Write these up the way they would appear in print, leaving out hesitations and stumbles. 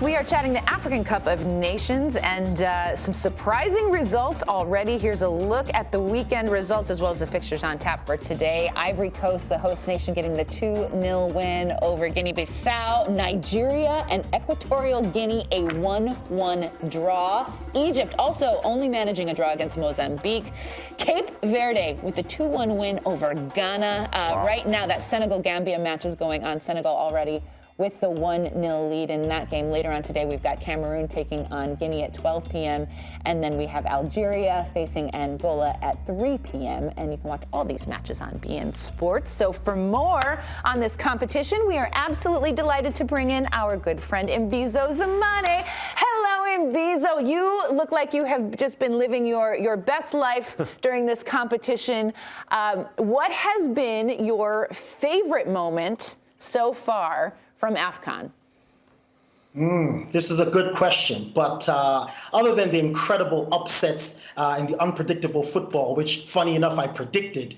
We are chatting the African Cup of Nations and some surprising results already. Here's a look at the weekend results as well as the fixtures on tap for today. Ivory Coast, the host nation, getting the 2-0 win over Guinea-Bissau. Nigeria and Equatorial Guinea, a 1-1 draw. Egypt also only managing a draw against Mozambique. Cape Verde with the 2-1 win over Ghana. Right now, that Senegal-Gambia match is going on. Senegal already with the 1-0 lead in that game. Later on today, we've got Cameroon taking on Guinea at 12 p.m. And then we have Algeria facing Angola at 3 p.m. And you can watch all these matches on beIN Sports. So for more on this competition, we are absolutely delighted to bring in our good friend Mbizo Mzamane. Hello, Mbizo. You look like you have just been living your best life during this competition. What has been your favorite moment so far from AFCON? This is a good question, but other than the incredible upsets and the unpredictable football, which, funny enough, I predicted,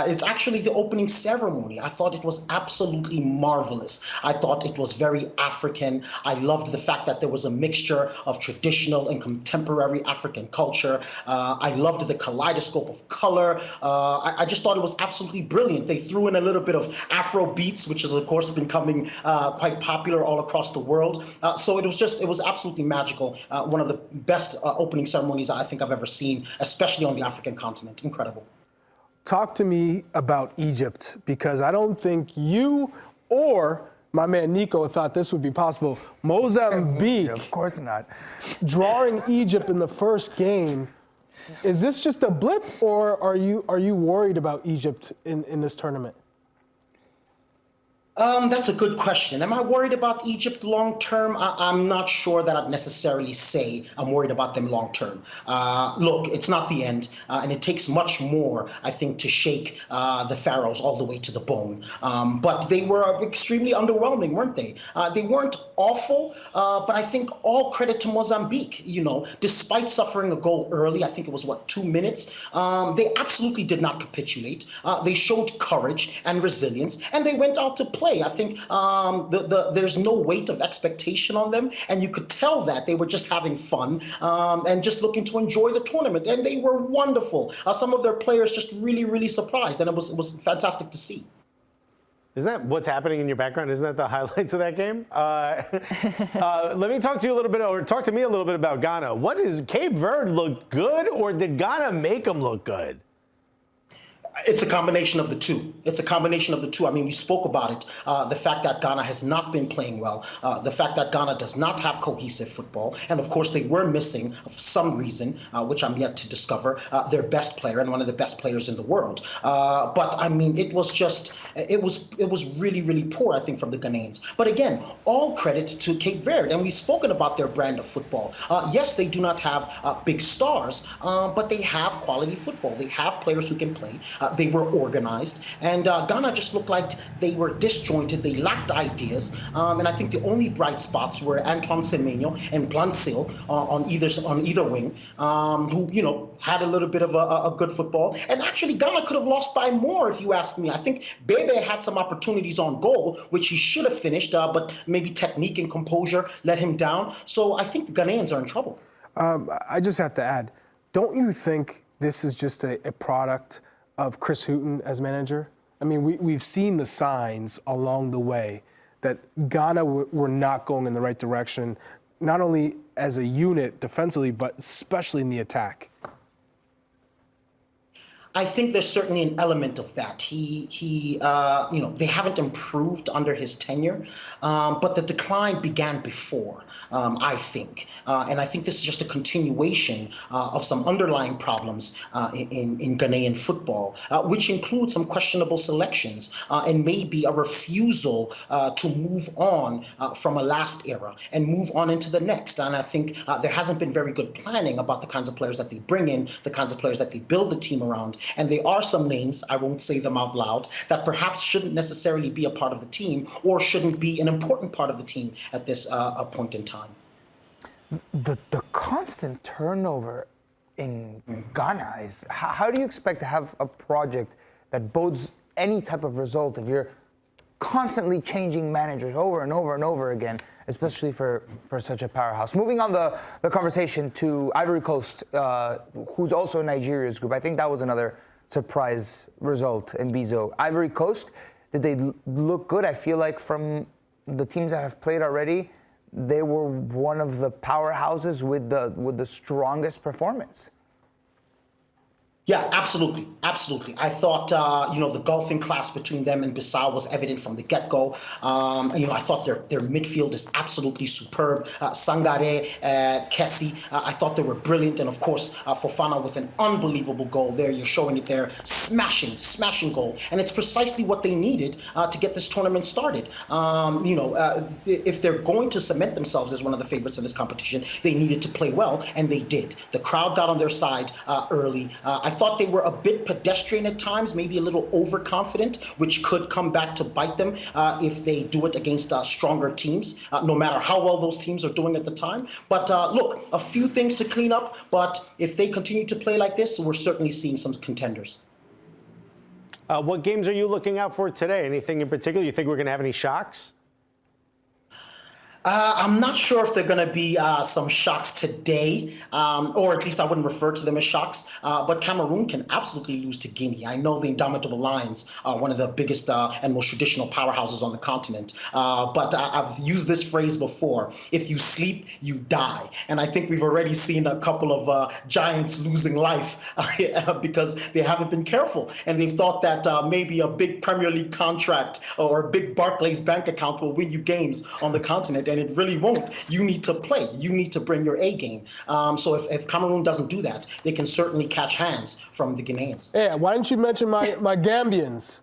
is actually the opening ceremony. I thought it was absolutely marvelous. I thought it was very African. I loved the fact that there was a mixture of traditional and contemporary African culture. I loved the kaleidoscope of color. I just thought it was absolutely brilliant. They threw in a little bit of Afro beats, which has, of course, becoming quite popular all across the world. So it was absolutely magical. One of the best opening ceremonies I think I've ever seen, especially on the African continent. Incredible. Talk to me about Egypt, because I don't think you or my man Nico thought this would be possible. Mozambique, of course not, drawing Egypt in the first game. Is this just a blip, or are you worried about Egypt in this tournament? That's a good question. Am I worried about Egypt long term? I'm not sure that I'd necessarily say I'm worried about them long term. Look, it's not the end, and it takes much more, I think, to shake the Pharaohs all the way to the bone. But they were extremely underwhelming, weren't they? They weren't awful, but I think all credit to Mozambique. You know, despite suffering a goal early, I think it was 2 minutes. They absolutely did not capitulate. They showed courage and resilience, and they went out to play. I think there's no weight of expectation on them, and you could tell that they were just having fun and just looking to enjoy the tournament, and they were wonderful. Some of their players just really surprised, and it was fantastic to see. Isn't that what's happening in your background? Isn't that the highlights of that game? Let me talk to you a little bit, or talk to me a little bit about Ghana. What is Cape Verde look good, or did Ghana make them look good? It's a combination of the two. It's a combination of the two. I mean, we spoke about it. The fact that Ghana has not been playing well, the fact that Ghana does not have cohesive football, and of course they were missing, for some reason, which I'm yet to discover, their best player and one of the best players in the world. But I mean, it was really poor, I think, from the Ghanaians. But again, all credit to Cape Verde, and we've spoken about their brand of football. Yes, they do not have big stars, but they have quality football. They have players who can play. They were organized, and Ghana just looked like they were disjointed. They lacked ideas, and I think the only bright spots were Antoine Semenyo and Blansil on either wing, who had a little bit of a good football. And actually, Ghana could have lost by more, if you ask me. I think Bebe had some opportunities on goal, which he should have finished, but maybe technique and composure let him down. So I think the Ghanaians are in trouble. I just have to add, don't you think this is just a product of Chris Hughton as manager? I mean, we've seen the signs along the way that Ghana were not going in the right direction, not only as a unit defensively, but especially in the attack. I think there's certainly an element of that. They haven't improved under his tenure, but the decline began before, I think. And I think this is just a continuation of some underlying problems in Ghanaian football, which include some questionable selections and maybe a refusal to move on from a last era and move on into the next. And I think there hasn't been very good planning about the kinds of players that they bring in, the kinds of players that they build the team around. And there are some names, I won't say them out loud, that perhaps shouldn't necessarily be a part of the team or shouldn't be an important part of the team at this point in time. The constant turnover in Ghana is, how do you expect to have a project that bodes any type of result if you're constantly changing managers over and over and over again? especially for such a powerhouse. Moving on the conversation to Ivory Coast, who's also Nigeria's group. I think that was another surprise result in Mbizo. Ivory Coast, did they look good? I feel like from the teams that have played already, they were one of the powerhouses with the strongest performance. Yeah, absolutely. Absolutely. I thought, the golfing class between them and Bissau was evident from the get-go. I thought their midfield is absolutely superb. Sangare, Kessie, I thought they were brilliant. And of course, Fofana with an unbelievable goal there. You're showing it there. Smashing goal. And it's precisely what they needed to get this tournament started. If they're going to cement themselves as one of the favorites in this competition, they needed to play well, and they did. The crowd got on their side early. I thought they were a bit pedestrian at times, maybe a little overconfident, which could come back to bite them if they do it against stronger teams, no matter how well those teams are doing at the time. But look, a few things to clean up, but if they continue to play like this, we're certainly seeing some contenders. What games are you looking out for today? Anything in particular? You think we're going to have any shocks? I'm not sure if there are going to be some shocks today, or at least I wouldn't refer to them as shocks. But Cameroon can absolutely lose to Guinea. I know the Indomitable Lions are one of the biggest and most traditional powerhouses on the continent. But I've used this phrase before: if you sleep, you die. And I think we've already seen a couple of giants losing life because they haven't been careful. And they've thought that maybe a big Premier League contract or a big Barclays bank account will win you games on the continent. And it really won't. You need to play. You need to bring your A game. So if Cameroon doesn't do that, they can certainly catch hands from the Ghanaians. Yeah, why didn't you mention my Gambians?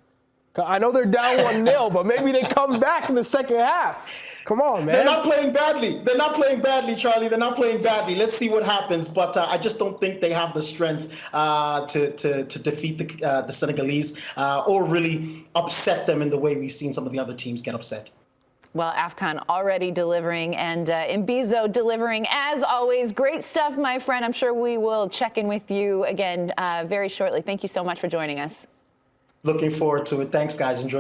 I know they're down 1-0, but maybe they come back in the second half. Come on, man. They're not playing badly. They're not playing badly, Charlie. They're not playing badly. Let's see what happens. But I just don't think they have the strength to defeat the Senegalese or really upset them in the way we've seen some of the other teams get upset. Well, AFCON already delivering, and Mbizo delivering as always. Great stuff, my friend. I'm sure we will check in with you again very shortly. Thank you so much for joining us. Looking forward to it. Thanks, guys. Enjoy.